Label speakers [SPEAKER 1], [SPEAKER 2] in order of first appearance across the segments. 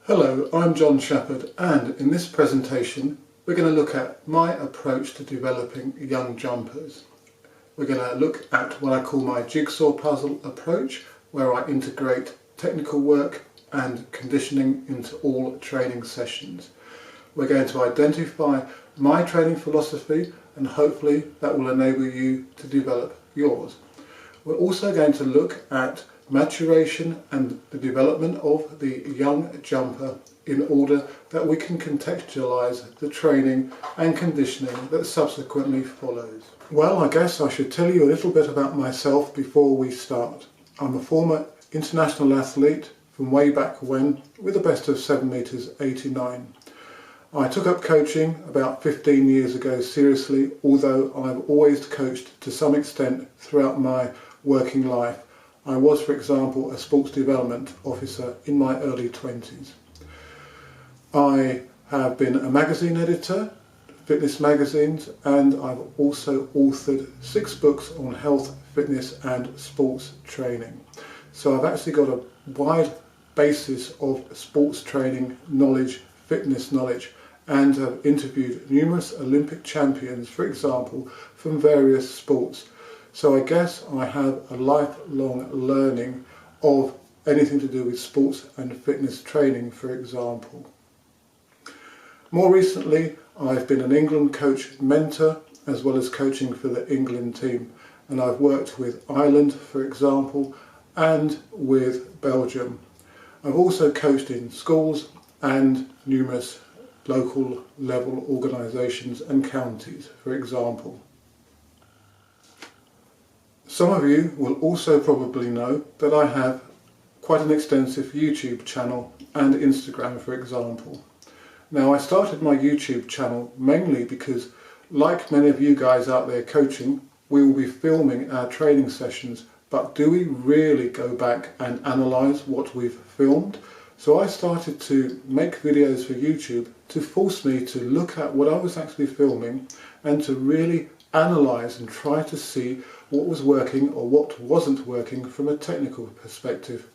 [SPEAKER 1] Hello, I'm John Shepherd, and in this presentation we're going to look at my approach to developing young jumpers. We're going to look at what I call my jigsaw puzzle approach, where I integrate technical work and conditioning into all training sessions. We're going to identify my training philosophy, and hopefully that will enable you to develop yours. We're also going to look at maturation and the development of the young jumper in order that we can contextualise the training and conditioning that subsequently follows. Well, I guess I should tell you a little bit about myself before we start. I'm a former international athlete from way back when, with a best of 7 meters 89. I took up coaching about 15 years ago seriously, although I've always coached to some extent throughout my working life. I was, for example, a sports development officer in my early 20s. I have been a magazine editor, fitness magazines, and I've also authored 6 books on health, fitness and sports training. So I've actually got a wide basis of sports training knowledge, fitness knowledge, and have interviewed numerous Olympic champions, for example, from various sports. So I guess I have a lifelong learning of anything to do with sports and fitness training, for example. More recently, I've been an England coach mentor, as well as coaching for the England team. And I've worked with Ireland, for example, and with Belgium. I've also coached in schools and numerous local level organisations and counties, for example. Some of you will also probably know that I have quite an extensive YouTube channel and Instagram, for example. Now, I started my YouTube channel mainly because, like many of you guys out there coaching, we will be filming our training sessions, but do we really go back and analyse what we've filmed? So I started to make videos for YouTube to force me to look at what I was actually filming and to really analyse and try to see what was working or what wasn't working from a technical perspective.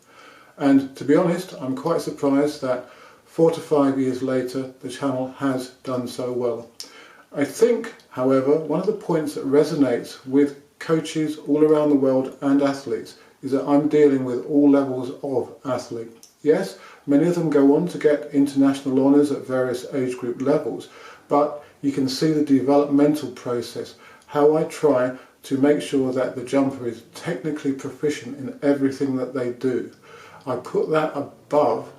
[SPEAKER 1] And to be honest, I'm quite surprised that 4 to 5 years later the channel has done so well. I think, however, one of the points that resonates with coaches all around the world and athletes is that I'm dealing with all levels of athlete. Yes, many of them go on to get international honours at various age group levels, but you can see the developmental process, how I try to make sure that the jumper is technically proficient in everything that they do. I put that above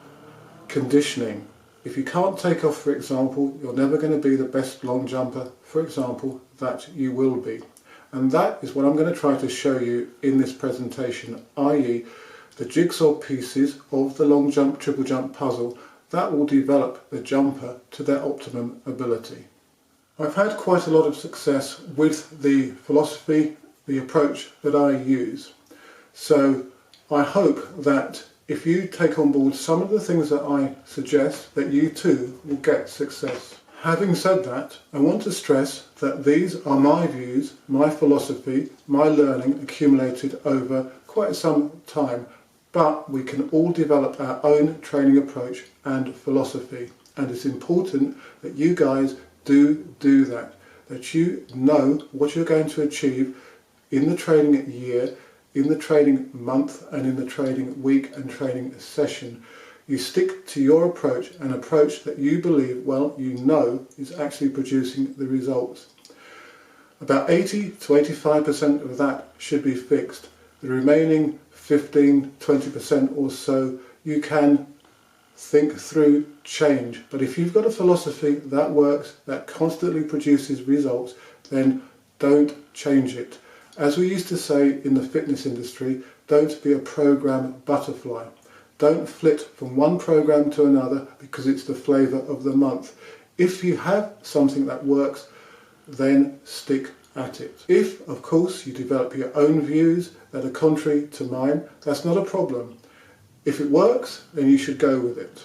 [SPEAKER 1] conditioning. If you can't take off, for example, you're never going to be the best long jumper, for example, that you will be. And that is what I'm going to try to show you in this presentation, i.e. the jigsaw pieces of the long jump, triple jump puzzle that will develop the jumper to their optimum ability. I've had quite a lot of success with the philosophy, the approach that I use. So I hope that if you take on board some of the things that I suggest, that you too will get success. Having said that, I want to stress that these are my views, my philosophy, my learning accumulated over quite some time, but we can all develop our own training approach and philosophy. And it's important that you guys do that, that you know what you're going to achieve in the training year, in the training month, and in the training week and training session. You stick to your approach, an approach that you believe, well, you know is actually producing the results. About 80 to 85% of that should be fixed. The remaining 15-20% or so you can think through, change. But if you've got a philosophy that works, that constantly produces results, then don't change it. As we used to say in the fitness industry, don't be a program butterfly. Don't flit from one program to another because it's the flavour of the month. If you have something that works, then stick at it. If, of course, you develop your own views that are contrary to mine, that's not a problem. If it works, then you should go with it.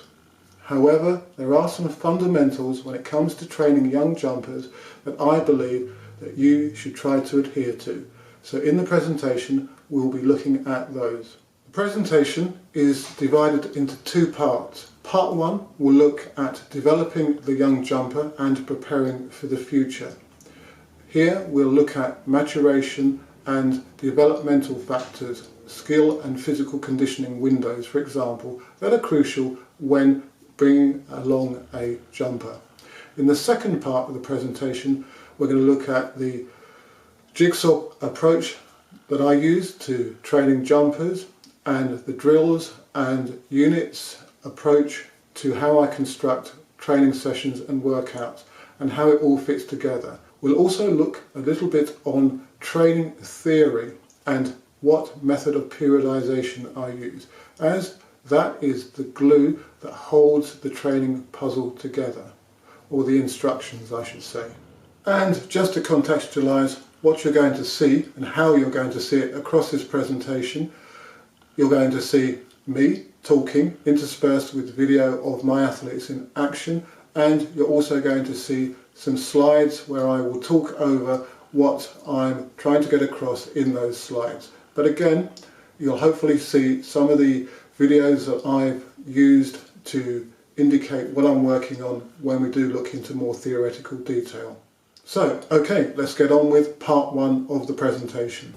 [SPEAKER 1] However, there are some fundamentals when it comes to training young jumpers that I believe that you should try to adhere to. So in the presentation, we'll be looking at those. The presentation is divided into 2 parts. Part 1 will look at developing the young jumper and preparing for the future. Here we'll look at maturation and developmental factors, skill and physical conditioning windows, for example, that are crucial when bringing along a jumper. In the second part of the presentation, we're going to look at the jigsaw approach that I use to training jumpers, and the drills and units approach to how I construct training sessions and workouts and how it all fits together. We'll also look a little bit on training theory and what method of periodization I use, as that is the glue that holds the training puzzle together, or the instructions I should say. And just to contextualize what you're going to see and how you're going to see it across this presentation, you're going to see me talking interspersed with video of my athletes in action, and you're also going to see some slides where I will talk over what I'm trying to get across in those slides. But again, you'll hopefully see some of the videos that I've used to indicate what I'm working on when we do look into more theoretical detail. So, okay, let's get on with part 1 of the presentation.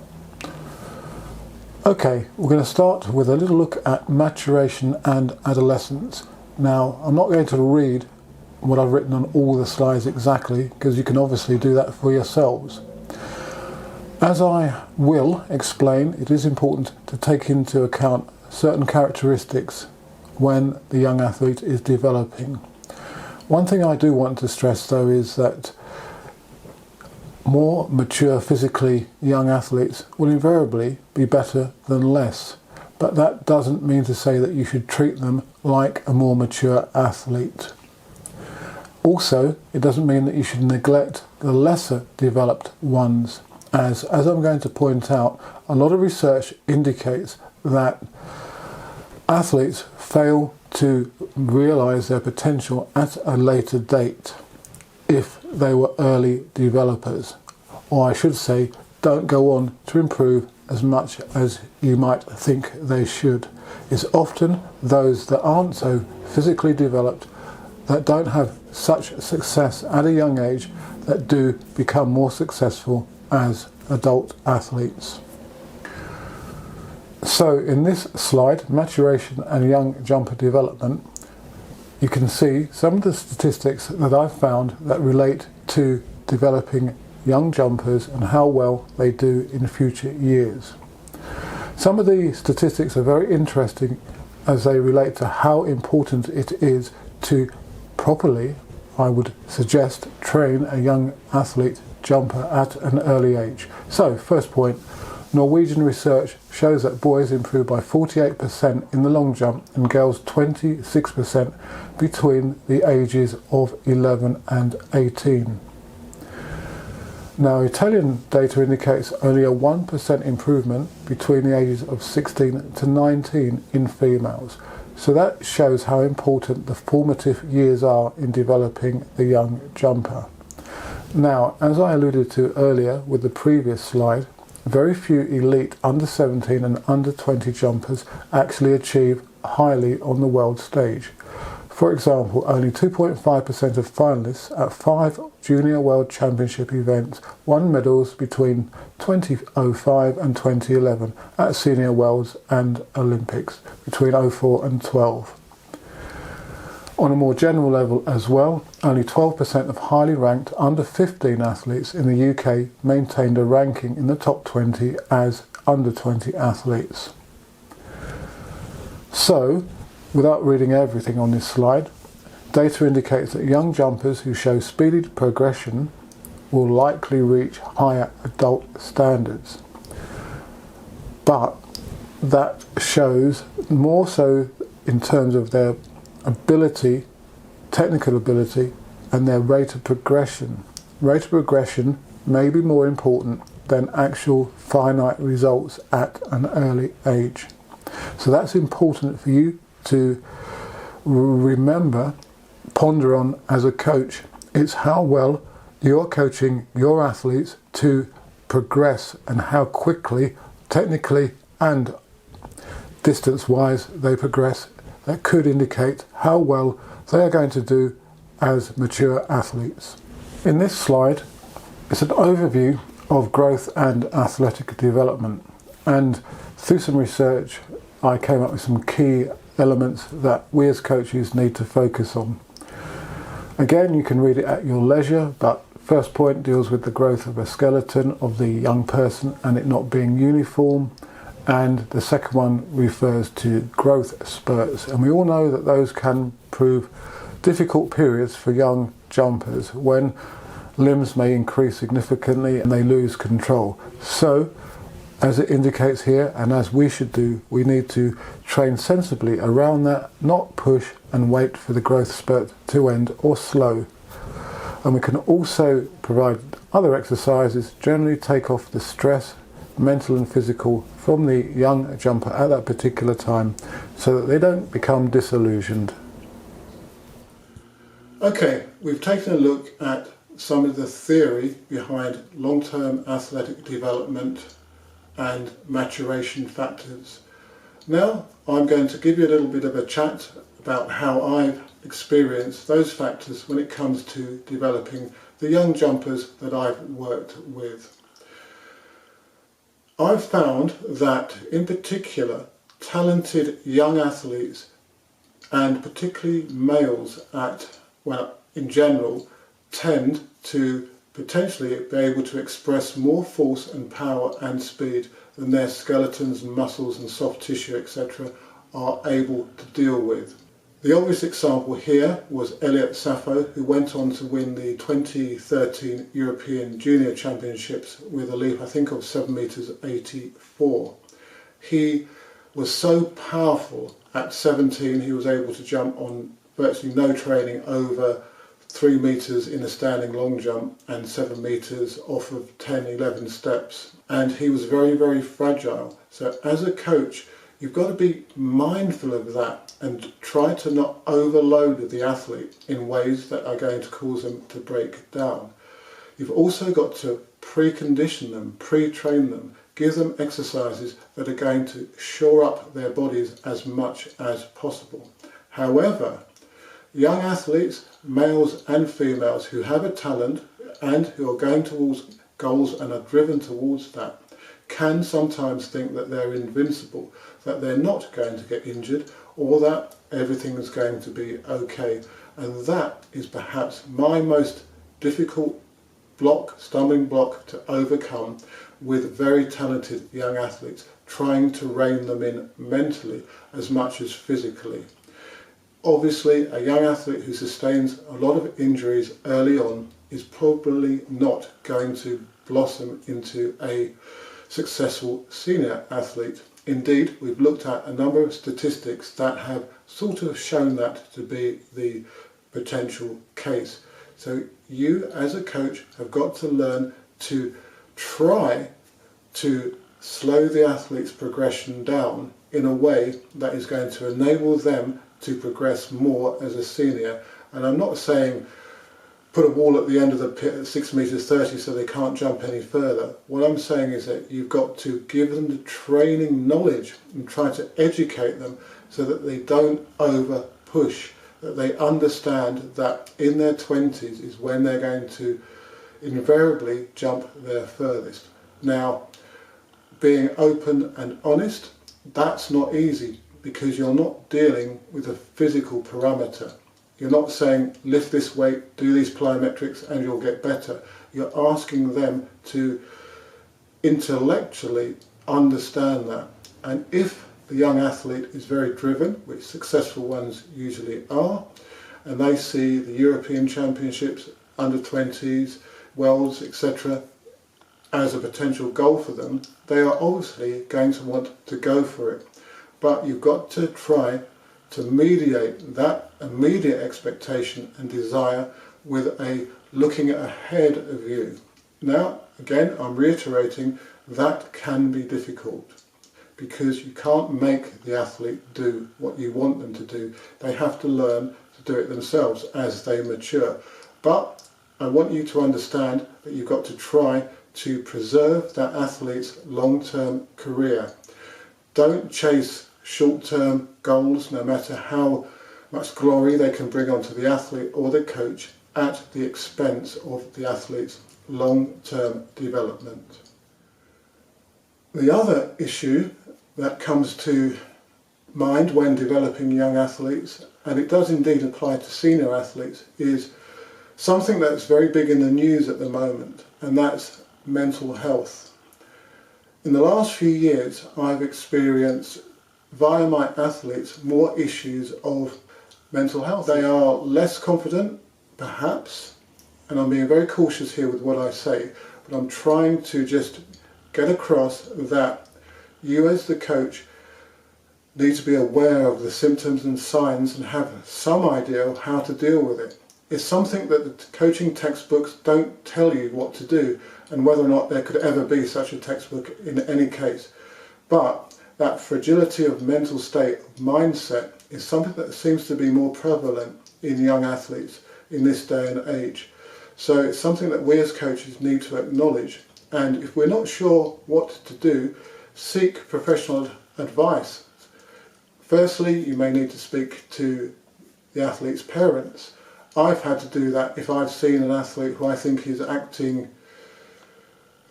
[SPEAKER 1] Okay, we're going to start with a little look at maturation and adolescence. Now, I'm not going to read what I've written on all the slides exactly, because you can obviously do that for yourselves. As I will explain, it is important to take into account certain characteristics when the young athlete is developing. One thing I do want to stress though is that more mature physically young athletes will invariably be better than less, but that doesn't mean to say that you should treat them like a more mature athlete. Also, it doesn't mean that you should neglect the lesser developed ones, as I'm going to point out, a lot of research indicates that athletes fail to realise their potential at a later date if they were early developers, or I should say don't go on to improve as much as you might think they should. It's often those that aren't so physically developed, that don't have such success at a young age, that do become more successful as adult athletes. So in this slide, maturation and young jumper development, you can see some of the statistics that I've found that relate to developing young jumpers and how well they do in future years. Some of the statistics are very interesting as they relate to how important it is to properly, I would suggest, train a young athlete jumper at an early age. So, first point, Norwegian research shows that boys improve by 48% in the long jump and girls 26% between the ages of 11 and 18. Now, Italian data indicates only a 1% improvement between the ages of 16 to 19 in females. So that shows how important the formative years are in developing the young jumper. Now, as I alluded to earlier with the previous slide, very few elite under 17 and under 20 jumpers actually achieve highly on the world stage. For example, only 2.5% of finalists at 5 Junior World Championship events won medals between 2005 and 2011 at Senior Worlds and Olympics between 04 and 12. On a more general level as well, only 12% of highly ranked under 15 athletes in the UK maintained a ranking in the top 20 as under 20 athletes. So, without reading everything on this slide, data indicates that young jumpers who show speedy progression will likely reach higher adult standards. But that shows more so in terms of their ability, technical ability, and their rate of progression. Rate of progression may be more important than actual finite results at an early age. So that's important for you to remember, ponder on as a coach. It's how well you're coaching your athletes to progress and how quickly, technically and distance-wise, they progress that could indicate how well they are going to do as mature athletes. In this slide, it's an overview of growth and athletic development, and through some research I came up with some key elements that we as coaches need to focus on. Again, you can read it at your leisure, but first point deals with the growth of a skeleton of the young person and it not being uniform, and the second one refers to growth spurts, and we all know that those can prove difficult periods for young jumpers when limbs may increase significantly and they lose control. So, as it indicates here, and as we should do, we need to train sensibly around that, not push and wait for the growth spurt to end or slow. And we can also provide other exercises, generally take off the stress, mental and physical, from the young jumper at that particular time so that they don't become disillusioned. Okay, we've taken a look at some of the theory behind long-term athletic development and maturation factors. Now I'm going to give you a little bit of a chat about how I've experienced those factors when it comes to developing the young jumpers that I've worked with. I've found that in particular talented young athletes, and particularly males in general, tend to potentially be able to express more force and power and speed than their skeletons and muscles and soft tissue, etc., are able to deal with. The obvious example here was Elliot Safo, who went on to win the 2013 European Junior Championships with a leap, I think, of 7 meters 84. He was so powerful at 17, he was able to jump on virtually no training over 3 meters in a standing long jump and 7 meters off of 10, 11 steps. And he was very, very fragile. So as a coach, you've got to be mindful of that and try to not overload the athlete in ways that are going to cause them to break down. You've also got to precondition them, pre-train them, give them exercises that are going to shore up their bodies as much as possible. However, young athletes, males and females who have a talent and who are going towards goals and are driven towards that, can sometimes think that they're invincible, that they're not going to get injured, or that everything is going to be okay. And that is perhaps my most difficult stumbling block to overcome with very talented young athletes, trying to rein them in mentally as much as physically. Obviously, a young athlete who sustains a lot of injuries early on is probably not going to blossom into a successful senior athlete. Indeed, we've looked at a number of statistics that have sort of shown that to be the potential case. So you as a coach have got to learn to try to slow the athlete's progression down in a way that is going to enable them to progress more as a senior. And I'm not saying put a wall at the end of the pit at 6 meters 30 so they can't jump any further. What I'm saying is that you've got to give them the training knowledge and try to educate them so that they don't over push, that they understand that in their 20s is when they're going to invariably jump their furthest. Now, being open and honest, that's not easy because you're not dealing with a physical parameter. You're not saying lift this weight, do these plyometrics and you'll get better. You're asking them to intellectually understand that. And if the young athlete is very driven, which successful ones usually are, and they see the European Championships, under 20s, Welsh, etc. as a potential goal for them, they are obviously going to want to go for it. But you've got to try to mediate that immediate expectation and desire with a looking ahead of you. Now, again, I'm reiterating, that can be difficult because you can't make the athlete do what you want them to do. They have to learn to do it themselves as they mature. But I want you to understand that you've got to try to preserve that athlete's long-term career. Don't chase short-term goals, no matter how much glory they can bring onto the athlete or the coach, at the expense of the athlete's long-term development. The other issue that comes to mind when developing young athletes, and it does indeed apply to senior athletes, is something that's very big in the news at the moment, and that's mental health. In the last few years, I've experienced via my athletes more issues of mental health. They are less confident, perhaps, and I'm being very cautious here with what I say, but I'm trying to just get across that you as the coach need to be aware of the symptoms and signs and have some idea of how to deal with it. It's something that the coaching textbooks don't tell you what to do, and whether or not there could ever be such a textbook in any case. But that fragility of mental state, of mindset, is something that seems to be more prevalent in young athletes in this day and age. So it's something that we as coaches need to acknowledge, and if we're not sure what to do, seek professional advice. Firstly, you may need to speak to the athlete's parents. I've had to do that if I've seen an athlete who I think is acting,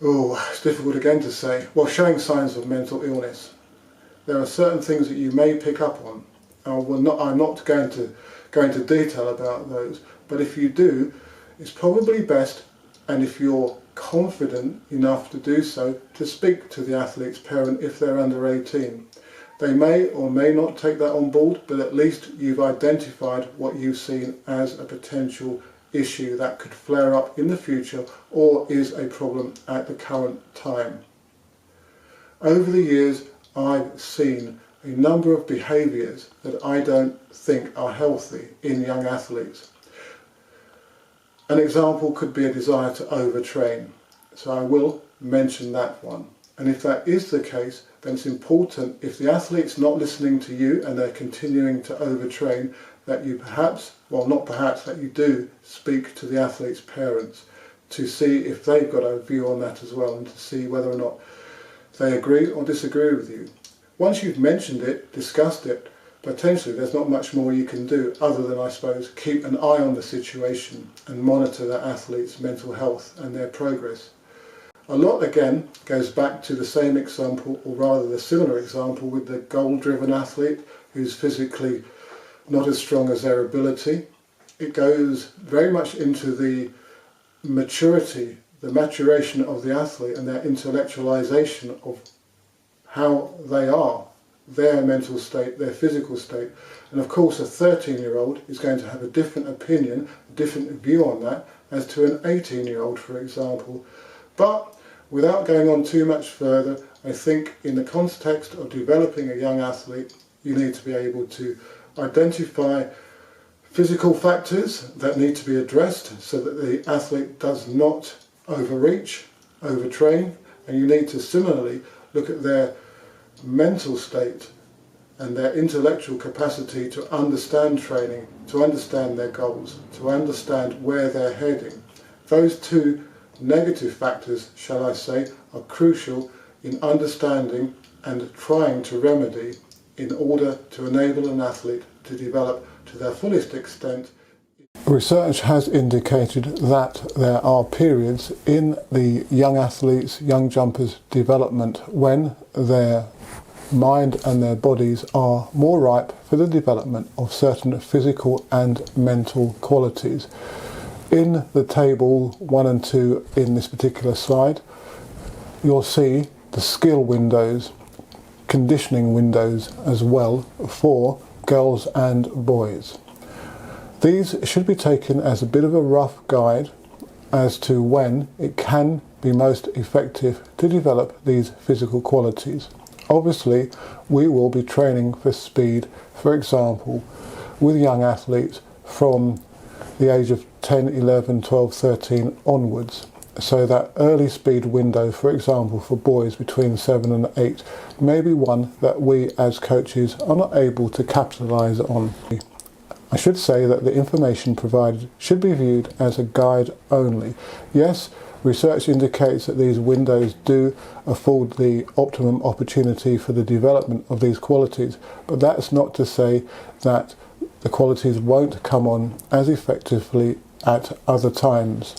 [SPEAKER 1] it's difficult again to say, showing signs of mental illness. There are certain things that you may pick up on. I'm not going to go into detail about those, but if you do, it's probably best, and if you're confident enough to do so, to speak to the athlete's parent if they're under 18. They may or may not take that on board, but at least you've identified what you've seen as a potential issue that could flare up in the future or is a problem at the current time. Over the years, I've seen a number of behaviours that I don't think are healthy in young athletes. An example could be a desire to overtrain, so I will mention that one. And if that is the case, then it's important, if the athlete's not listening to you and they're continuing to overtrain, that you that you do speak to the athlete's parents to see if they've got a view on that as well, and to see whether or not they agree or disagree with you. Once you've mentioned it, discussed it, potentially there's not much more you can do other than, I suppose, keep an eye on the situation and monitor that athlete's mental health and their progress. A lot, again, goes back to the same example, or rather the similar example, with the goal-driven athlete who's physically not as strong as their ability. It goes very much into the maturity, the maturation of the athlete and their intellectualization of how they are, their mental state, their physical state. And of course a 13-year-old is going to have a different opinion, a different view on that as to an 18-year-old, for example. But without going on too much further, I think in the context of developing a young athlete, you need to be able to identify physical factors that need to be addressed so that the athlete does not overreach, overtrain, and you need to similarly look at their mental state and their intellectual capacity to understand training, to understand their goals, to understand where they're heading. Those two negative factors, shall I say, are crucial in understanding and trying to remedy in order to enable an athlete to develop to their fullest extent. Research has indicated that there are periods in the young athletes, young jumpers' development when their mind and their bodies are more ripe for the development of certain physical and mental qualities. In the table 1 and 2 in this particular slide, you'll see the skill windows, conditioning windows as well for girls and boys. These should be taken as a bit of a rough guide as to when it can be most effective to develop these physical qualities. Obviously, we will be training for speed, for example, with young athletes from the age of 10, 11, 12, 13 onwards. So that early speed window, for example, for boys between 7 and 8, may be one that we as coaches are not able to capitalise on. I should say that the information provided should be viewed as a guide only. Yes, research indicates that these windows do afford the optimum opportunity for the development of these qualities, but that's not to say that the qualities won't come on as effectively at other times.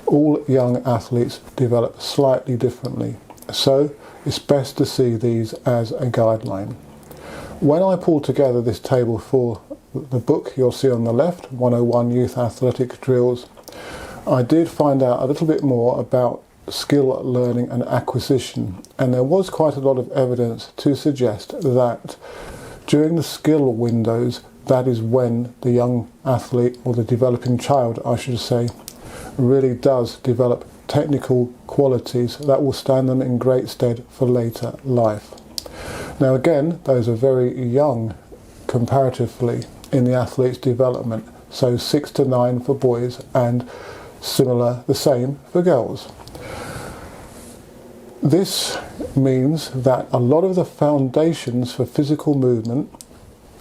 [SPEAKER 1] All young athletes develop slightly differently, so it's best to see these as a guideline. When I pulled together this table for the book you'll see on the left, 101 Youth Athletic Drills, I did find out a little bit more about skill learning and acquisition, and there was quite a lot of evidence to suggest that during the skill windows, that is when the young athlete, or the developing child I should say, really does develop technical qualities that will stand them in great stead for later life. Now again, those are very young comparatively in the athlete's development, so 6 to 9 for boys and similar, the same for girls. This means that a lot of the foundations for physical movement,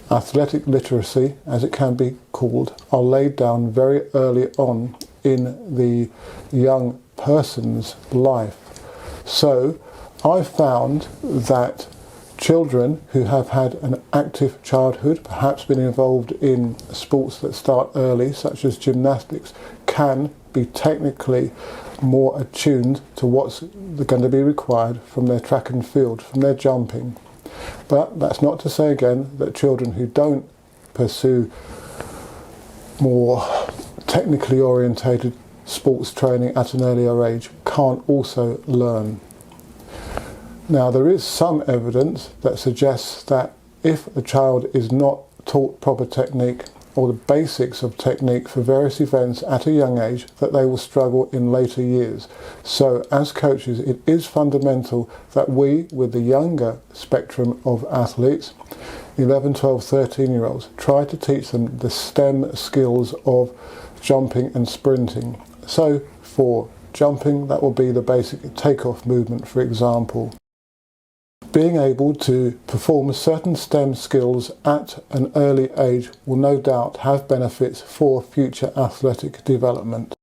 [SPEAKER 1] athletic literacy as it can be called, are laid down very early on in the young person's life. So I found that children who have had an active childhood, perhaps been involved in sports that start early, such as gymnastics, can be technically more attuned to what's going to be required from their track and field, from their jumping. But that's not to say again that children who don't pursue more technically orientated sports training at an earlier age can't also learn. Now, there is some evidence that suggests that if the child is not taught proper technique or the basics of technique for various events at a young age, that they will struggle in later years. So as coaches, it is fundamental that we, with the younger spectrum of athletes, 11, 12, 13-year-olds, try to teach them the STEM skills of jumping and sprinting. So for jumping, that will be the basic takeoff movement, for example. Being able to perform certain STEM skills at an early age will no doubt have benefits for future athletic development.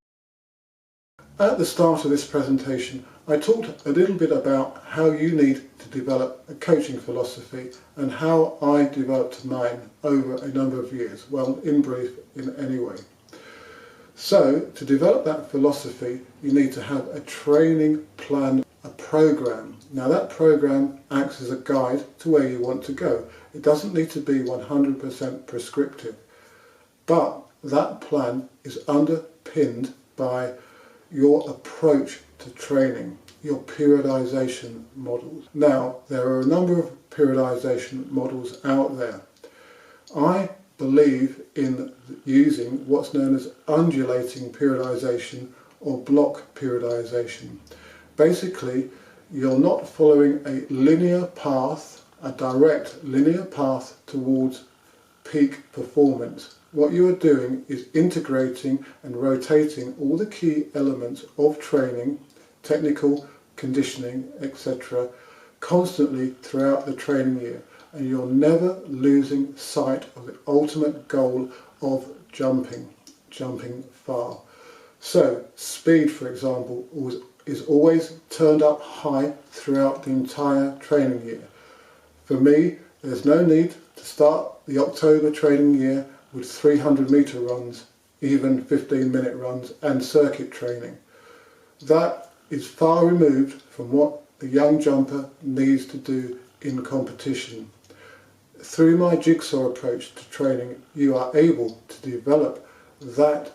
[SPEAKER 1] At the start of this presentation, I talked a little bit about how you need to develop a coaching philosophy and how I developed mine over a number of years, well, in brief, in any way. So, to develop that philosophy, you need to have a training plan, a program. Now that program acts as a guide to where you want to go. It doesn't need to be 100% prescriptive, but that plan is underpinned by your approach to training, your periodization models. Now, there are a number of periodization models out there. I believe in using what's known as undulating periodization or block periodization. Basically, you're not following a linear path, a direct linear path towards peak performance. What you are doing is integrating and rotating all the key elements of training, technical, conditioning, etc., constantly throughout the training year. And you're never losing sight of the ultimate goal of jumping far. So, speed, for example, is always turned up high throughout the entire training year. For me, there's no need to start the October training year with 300-metre runs, even 15-minute runs and circuit training. That is far removed from what the young jumper needs to do in competition. Through my jigsaw approach to training, you are able to develop that,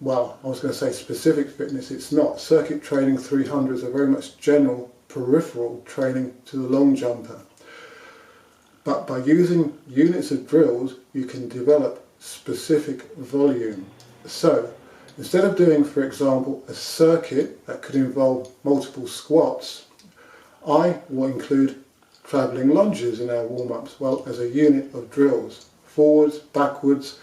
[SPEAKER 1] well, I was going to say specific fitness, it's not. Circuit training 300s are very much general peripheral training to the long jumper. But by using units of drills, you can develop specific volume. So, instead of doing, for example, a circuit that could involve multiple squats, I will include travelling lunges in our warm-ups, well, as a unit of drills. Forwards, backwards,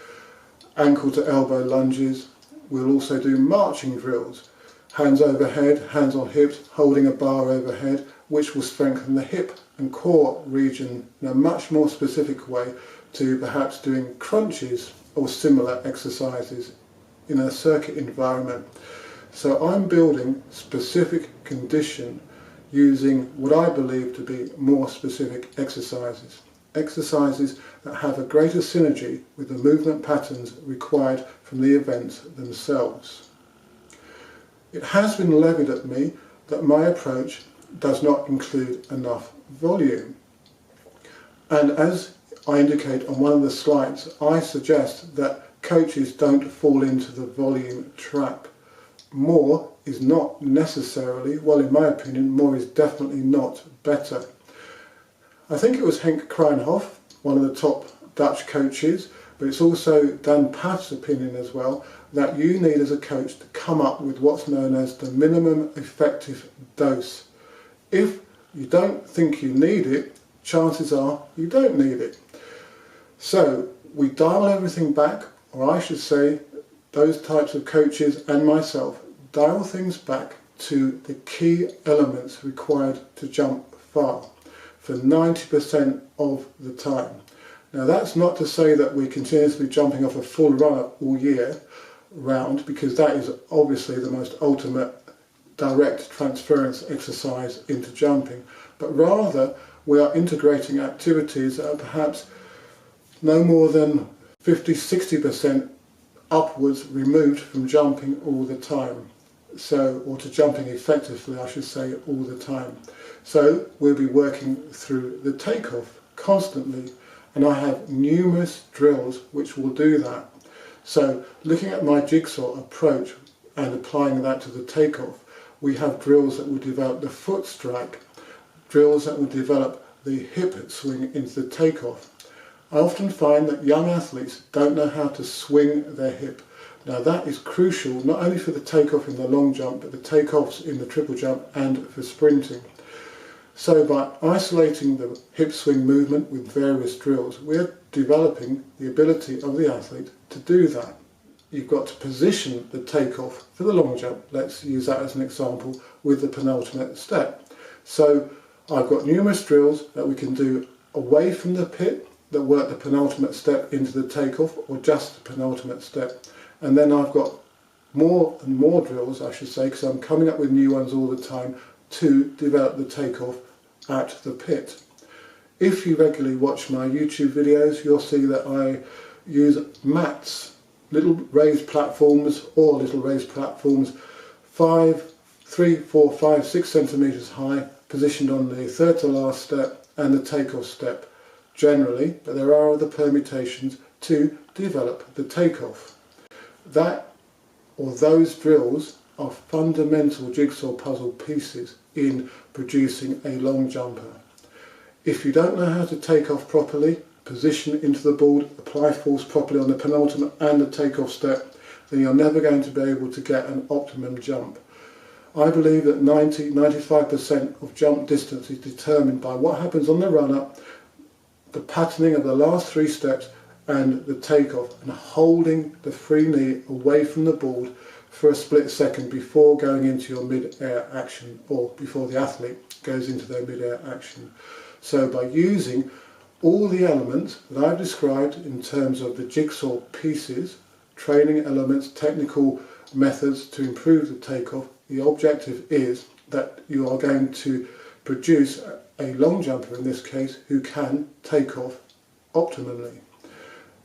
[SPEAKER 1] ankle to elbow lunges. We'll also do marching drills. Hands overhead, hands on hips, holding a bar overhead, which will strengthen the hip and core region in a much more specific way to perhaps doing crunches or similar exercises in a circuit environment. So I'm building specific condition using what I believe to be more specific exercises. Exercises that have a greater synergy with the movement patterns required from the events themselves. It has been levied at me that my approach does not include enough volume. And as I indicate on one of the slides, I suggest that coaches don't fall into the volume trap. More is not necessarily, well, in my opinion, more is definitely not better. I think it was Henk Kruijnhof, one of the top Dutch coaches, but it's also Dan Paff's opinion as well, that you need as a coach to come up with what's known as the minimum effective dose. If you don't think you need it, chances are you don't need it. So we dial everything back, or I should say those types of coaches and myself dial things back to the key elements required to jump far for 90% of the time. Now that's not to say that we're continuously jumping off a full runner all year round, because that is obviously the most ultimate direct transference exercise into jumping, but rather we are integrating activities that are perhaps no more than 50-60% upwards removed from jumping all the time. So, or to jumping effectively, I should say, all the time. So we'll be working through the takeoff constantly, and I have numerous drills which will do that. So looking at my jigsaw approach and applying that to the takeoff, we have drills that will develop the foot strike, drills that will develop the hip swing into the takeoff. I often find that young athletes don't know how to swing their hip. Now that is crucial not only for the takeoff in the long jump, but the takeoffs in the triple jump and for sprinting. So by isolating the hip swing movement with various drills, we're developing the ability of the athlete to do that. You've got to position the takeoff for the long jump. Let's use that as an example with the penultimate step. So I've got numerous drills that we can do away from the pit that work the penultimate step into the takeoff, or just the penultimate step. And then I've got more and more drills, I should say, because I'm coming up with new ones all the time to develop the takeoff at the pit. If you regularly watch my YouTube videos, you'll see that I use mats, little raised platforms, 3, 4, 5, 6 centimetres high, positioned on the third to last step and the takeoff step generally, but there are other permutations to develop the takeoff. That, or those drills, are fundamental jigsaw puzzle pieces in producing a long jumper. If you don't know how to take off properly, position into the board, apply force properly on the penultimate and the takeoff step, then you're never going to be able to get an optimum jump. I believe that 90-95% of jump distance is determined by what happens on the run-up, the patterning of the last 3 steps and the takeoff, and holding the free knee away from the board for a split second before going into your mid-air action, or before the athlete goes into their mid-air action. So by using all the elements that I've described in terms of the jigsaw pieces, training elements, technical methods to improve the takeoff, the objective is that you are going to produce a long jumper, in this case, who can take off optimally.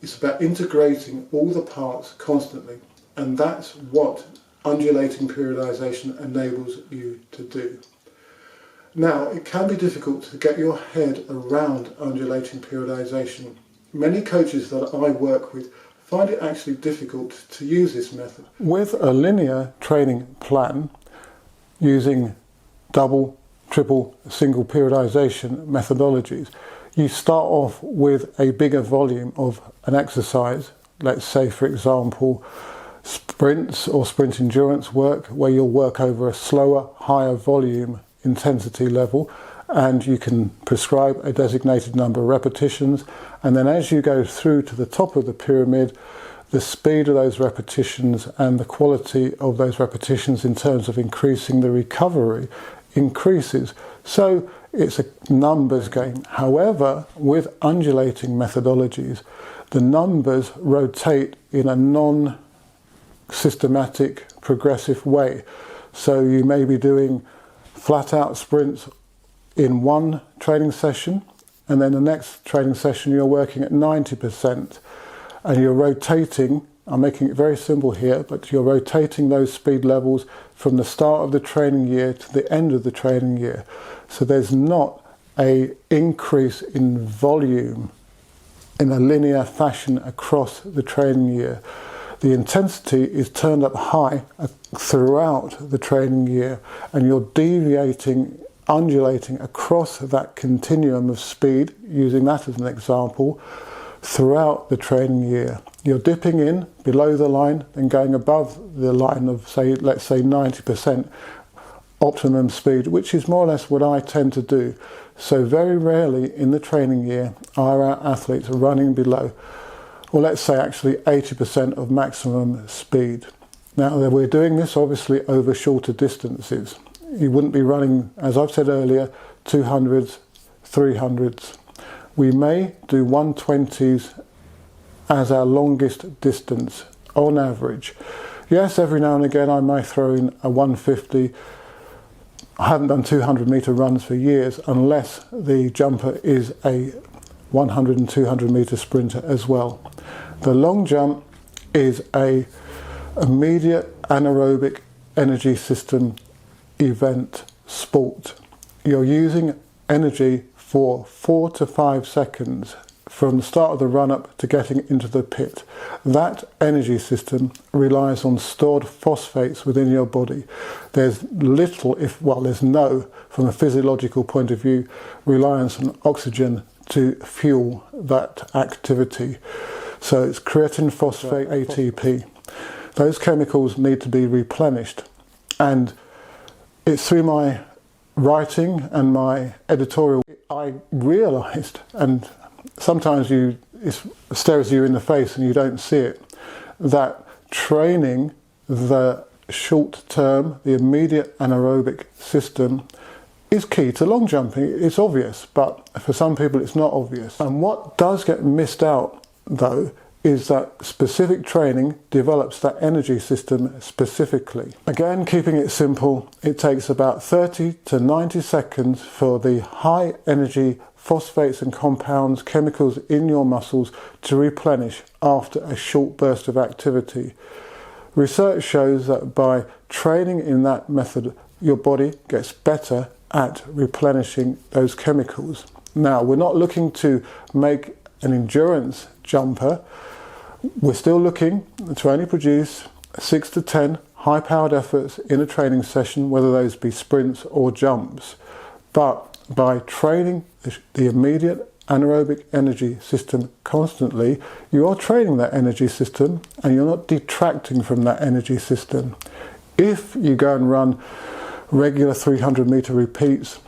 [SPEAKER 1] It's about integrating all the parts constantly, and that's what undulating periodization enables you to do. Now, it can be difficult to get your head around undulating periodization. Many coaches that I work with find it actually difficult to use this method. With a linear training plan using double, triple, single periodization methodologies, you start off with a bigger volume of an exercise. Let's say, for example, sprints or sprint endurance work, where you'll work over a slower, higher volume intensity level, and you can prescribe a designated number of repetitions, and then as you go through to the top of the pyramid, the speed of those repetitions and the quality of those repetitions in terms of increasing the recovery increases. So It's a numbers game. However, with undulating methodologies, the numbers rotate in a non-systematic, progressive way. So you may be doing flat-out sprints in one training session, and then the next training session you're working at 90%, and you're rotating. I'm making it very simple here, but you're rotating those speed levels from the start of the training year to the end of the training year. So there's not an increase in volume in a linear fashion across the training year. The intensity is turned up high throughout the training year, and you're deviating, undulating across that continuum of speed, using that as an example, throughout the training year. You're dipping in below the line and going above the line of, say, let's say 90% optimum speed, which is more or less what I tend to do. So very rarely in the training year are our athletes running below, or let's say actually 80% of maximum speed. Now we're doing this obviously over shorter distances. You wouldn't be running, as I've said earlier, 200s, 300s. We may do 120s as our longest distance on average. Yes, every now and again I may throw in a 150. I haven't done 200 metre runs for years unless the jumper is a 100 and 200 metre sprinter as well. The long jump is a immediate anaerobic energy system event sport. You're using energy for 4 to 5 seconds from the start of the run-up to getting into the pit. That energy system relies on stored phosphates within your body. There's little, there's no, from a physiological point of view, reliance on oxygen to fuel that activity. So it's creatine, phosphate, ATP. Those chemicals need to be replenished. And it's through my writing and my editorial I realised, and sometimes it stares you in the face and you don't see it, that training the short term, the immediate anaerobic system is key to long jumping. It's obvious, but for some people it's not obvious. And what does get missed out though is that specific training develops that energy system specifically. Again, keeping it simple, it takes about 30 to 90 seconds for the high energy phosphates and compounds, chemicals in your muscles to replenish after a short burst of activity. Research shows that by training in that method, your body gets better at replenishing those chemicals. Now, we're not looking to make an endurance jumper. We're still looking to only produce 6 to 10 high-powered efforts in a training session, whether those be sprints or jumps. But by training the immediate anaerobic energy system constantly, you are training that energy system and you're not detracting from that energy system. If you go and run regular 300 metre repeats,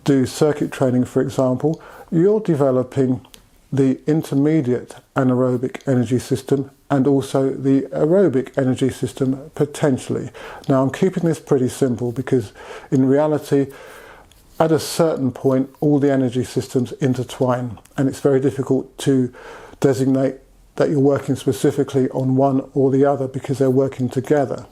[SPEAKER 1] do circuit training for example, you're developing the intermediate anaerobic energy system and also the aerobic energy system potentially. Now I'm keeping this pretty simple because in reality at a certain point all the energy systems intertwine and it's very difficult to designate that you're working specifically on one or the other because they're working together.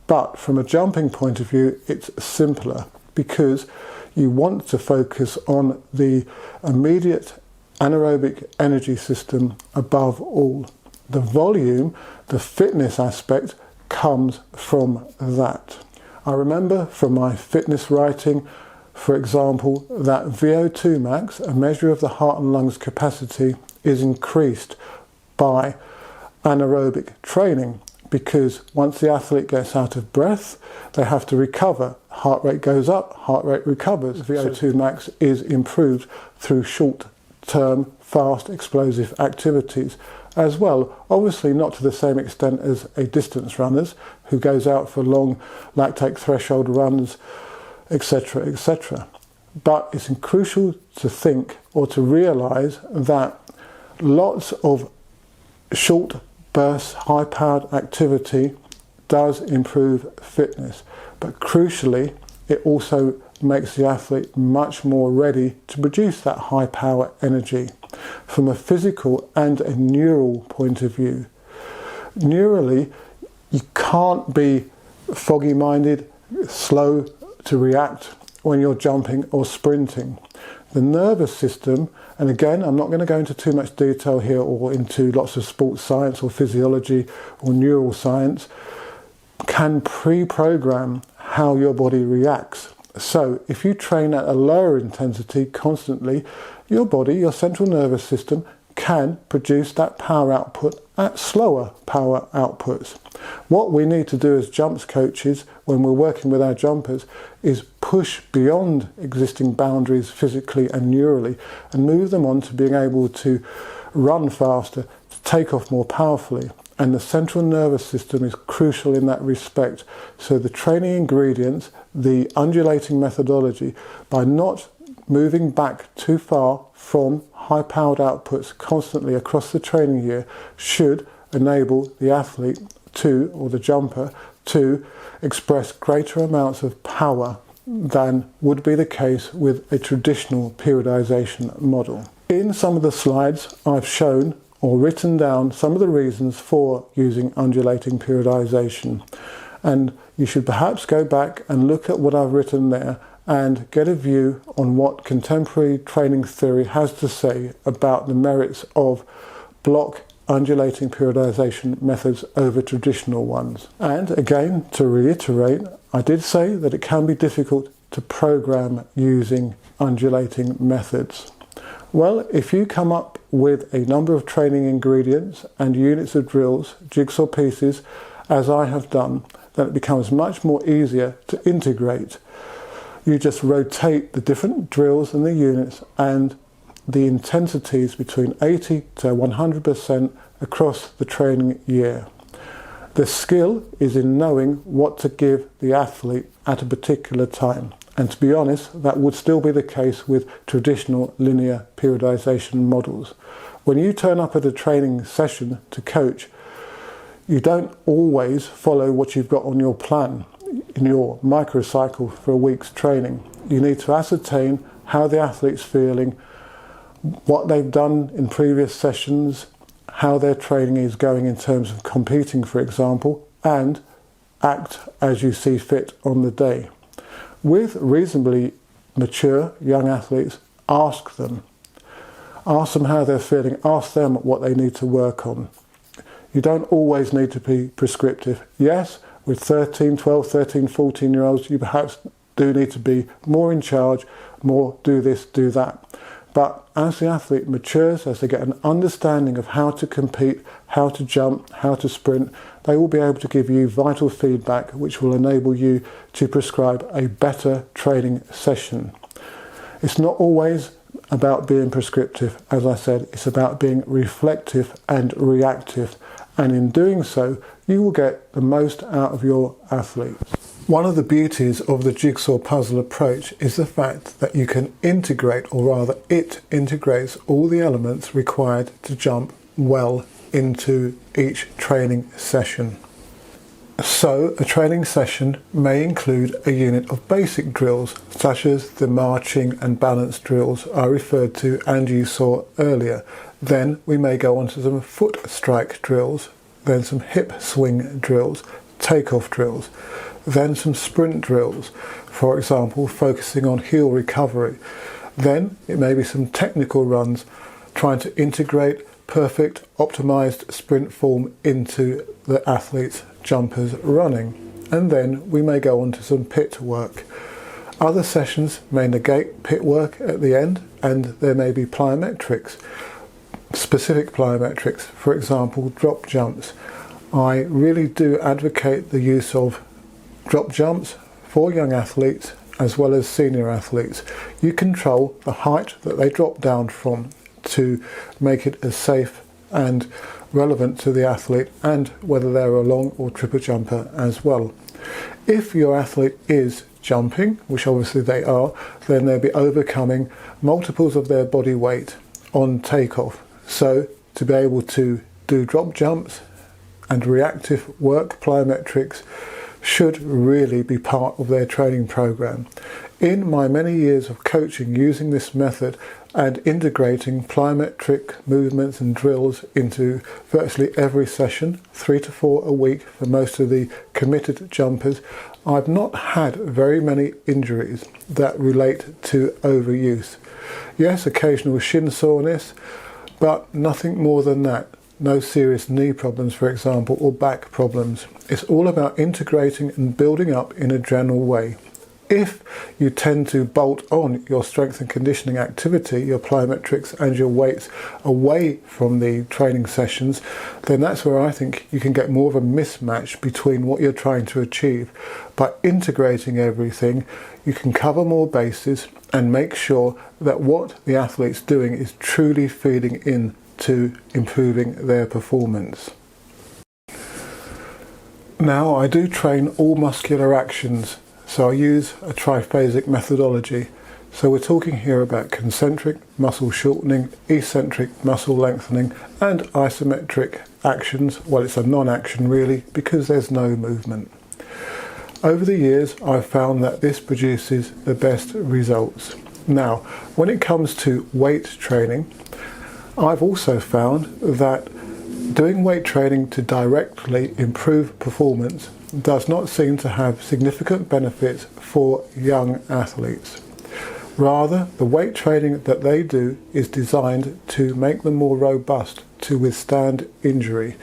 [SPEAKER 1] But from a jumping point of view it's simpler because you want to focus on the immediate anaerobic energy system above all. The volume, the fitness aspect comes from that. I remember from my fitness writing, for example, that VO2 max, a measure of the heart and lungs capacity, is increased by anaerobic training because once the athlete gets out of breath, they have to recover. Heart rate goes up, heart rate recovers. VO2 max is improved through short-term, fast, explosive activities as well. Obviously not to the same extent as a distance runners who goes out for long lactate threshold runs, etc., etc. But it's crucial to think or to realise that lots of short bursts, high-powered activity does improve fitness, but crucially it also makes the athlete much more ready to produce that high power energy from a physical and a neural point of view. Neurally, you can't be foggy minded, slow to react when you're jumping or sprinting. The nervous system, and again, I'm not going to go into too much detail here or into lots of sports science or physiology or neural science, can pre-program how your body reacts. So if you train at a lower intensity constantly, your body, your central nervous system, can produce that power output at slower power outputs. What we need to do as jumps coaches when we're working with our jumpers is push beyond existing boundaries physically and neurally and move them on to being able to run faster, to take off more powerfully. And the central nervous system is crucial in that respect. So the training ingredients, the undulating methodology, by not moving back too far from high-powered outputs constantly across the training year, should enable the athlete to, or the jumper, to express greater amounts of power than would be the case with a traditional periodization model. In some of the slides, I've shown or written down some of the reasons for using undulating periodization, and you should perhaps go back and look at what I've written there and get a view on what contemporary training theory has to say about the merits of block undulating periodization methods over traditional ones. And again, to reiterate, I did say that it can be difficult to program using undulating methods. Well, if you come up with a number of training ingredients and units of drills, jigsaw pieces, as I have done, then it becomes much more easier to integrate. You just rotate the different drills and the units and the intensities between 80 to 100% across the training year. The skill is in knowing what to give the athlete at a particular time. And to be honest, that would still be the case with traditional linear periodization models. When you turn up at a training session to coach, you don't always follow what you've got on your plan in your microcycle for a week's training. You need to ascertain how the athlete's feeling, what they've done in previous sessions, how their training is going in terms of competing, for example, and act as you see fit on the day. With reasonably mature young athletes, ask them how they're feeling, ask them what they need to work on. You don't always need to be prescriptive. Yes, with 13, 12, 13, 14-year-olds, you perhaps do need to be more in charge, more do this, do that. But as the athlete matures, as they get an understanding of how to compete, how to jump, how to sprint, they will be able to give you vital feedback which will enable you to prescribe a better training session. It's not always about being prescriptive. As I said, it's about being reflective and reactive. And in doing so, you will get the most out of your athlete. One of the beauties of the jigsaw puzzle approach is the fact that you can integrate, or rather it integrates all the elements required to jump well into each training session. So a training session may include a unit of basic drills, such as the marching and balance drills I referred to and you saw earlier. Then we may go on to some foot strike drills, then some hip swing drills, takeoff drills, then some sprint drills, for example, focusing on heel recovery. Then it may be some technical runs, trying to integrate perfect optimized sprint form into the athlete's jumpers running. And then we may go on to some pit work. Other sessions may negate pit work at the end, and there may be plyometrics, specific plyometrics, for example, drop jumps. I really do advocate the use of drop jumps for young athletes as well as senior athletes. You control the height that they drop down from to make it as safe and relevant to the athlete, and whether they're a long or triple jumper as well. If your athlete is jumping, which obviously they are, then they'll be overcoming multiples of their body weight on takeoff. So to be able to do drop jumps and reactive work, plyometrics, should really be part of their training program. In my many years of coaching using this method and integrating plyometric movements and drills into virtually every session, 3 to 4 a week for most of the committed jumpers, I've not had very many injuries that relate to overuse. Yes, occasional shin soreness, but nothing more than that. No serious knee problems, for example, or back problems. It's all about integrating and building up in a general way. If you tend to bolt on your strength and conditioning activity, your plyometrics and your weights away from the training sessions, then that's where I think you can get more of a mismatch between what you're trying to achieve. By integrating everything, you can cover more bases and make sure that what the athlete's doing is truly feeding in to improving their performance. Now, I do train all muscular actions. So I use a triphasic methodology. So we're talking here about concentric muscle shortening, eccentric muscle lengthening, and isometric actions. Well, it's a non-action really, because there's no movement. Over the years, I've found that this produces the best results. Now, when it comes to weight training, I've also found that doing weight training to directly improve performance does not seem to have significant benefits for young athletes. Rather, the weight training that they do is designed to make them more robust to withstand injury.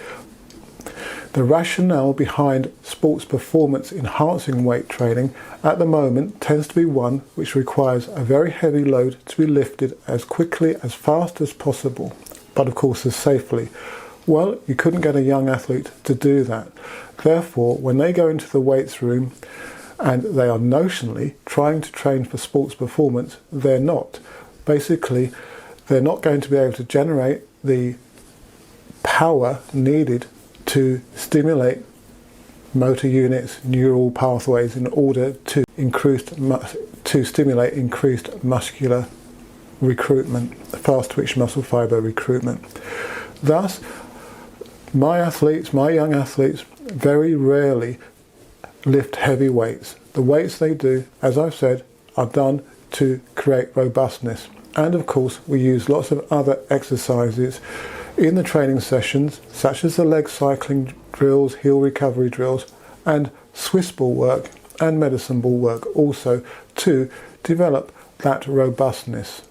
[SPEAKER 1] The rationale behind sports performance enhancing weight training at the moment tends to be one which requires a very heavy load to be lifted as quickly, as fast as possible, but of course as safely. Well, you couldn't get a young athlete to do that. Therefore, when they go into the weights room and they are notionally trying to train for sports performance, they're not. Basically, they're not going to be able to generate the power needed to stimulate motor units, neural pathways in order to stimulate increased muscular recruitment, fast twitch muscle fibre recruitment. Thus, my young athletes, very rarely lift heavy weights. The weights they do, as I've said, are done to create robustness. And of course, we use lots of other exercises in the training sessions, such as the leg cycling drills, heel recovery drills, and Swiss ball work and medicine ball work also to develop that robustness.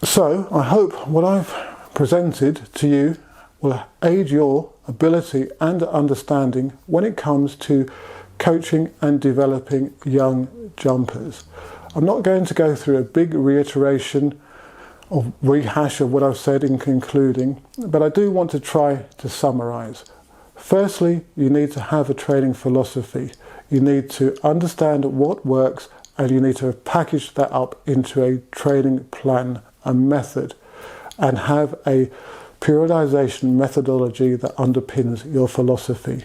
[SPEAKER 1] So I hope what I've presented to you will aid your ability and understanding when it comes to coaching and developing young jumpers. I'm not going to go through a big reiteration or rehash of what I've said in concluding, but I do want to try to summarise. Firstly, you need to have a training philosophy. You need to understand what works, and you need to package that up into a training plan, a method, and have a periodization methodology that underpins your philosophy.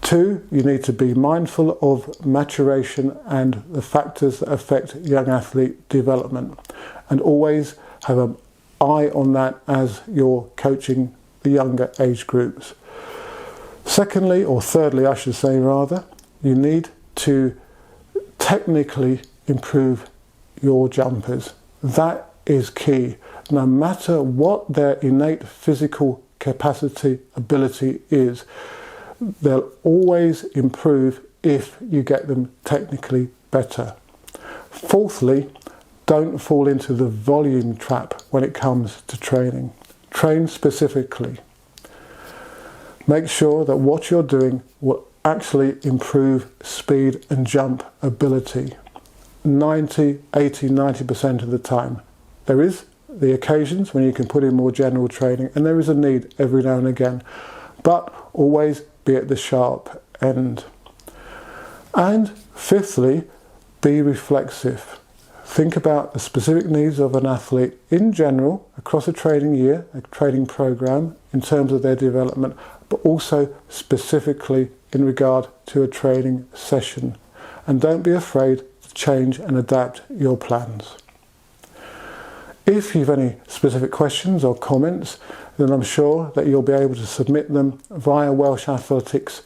[SPEAKER 1] 2, you need to be mindful of maturation and the factors that affect young athlete development, and always have an eye on that as you're coaching the younger age groups. Secondly, or thirdly I should say rather, you need to technically improve your jumpers. That is key. No matter what their innate physical capacity, ability is, they'll always improve if you get them technically better. Fourthly, don't fall into the volume trap when it comes to training. Train specifically. Make sure that what you're doing will actually improve speed and jump ability 90, 80, 90% of the time. There is the occasions when you can put in more general training, and there is a need every now and again, but always be at the sharp end. And fifthly, be reflexive. Think about the specific needs of an athlete in general across a training year, a training program in terms of their development, but also specifically in regard to a training session. And don't be afraid to change and adapt your plans. If you've any specific questions or comments, then I'm sure that you'll be able to submit them via Welsh Athletics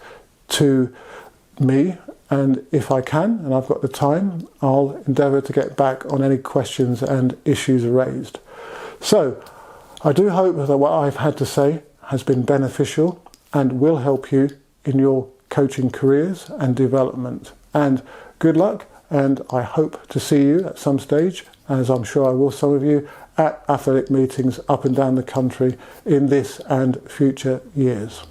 [SPEAKER 1] to me, and if I can, and I've got the time, I'll endeavour to get back on any questions and issues raised. So, I do hope that what I've had to say has been beneficial and will help you in your coaching careers and development. And good luck, and I hope to see you at some stage, as I'm sure I will, some of you, at athletic meetings up and down the country in this and future years.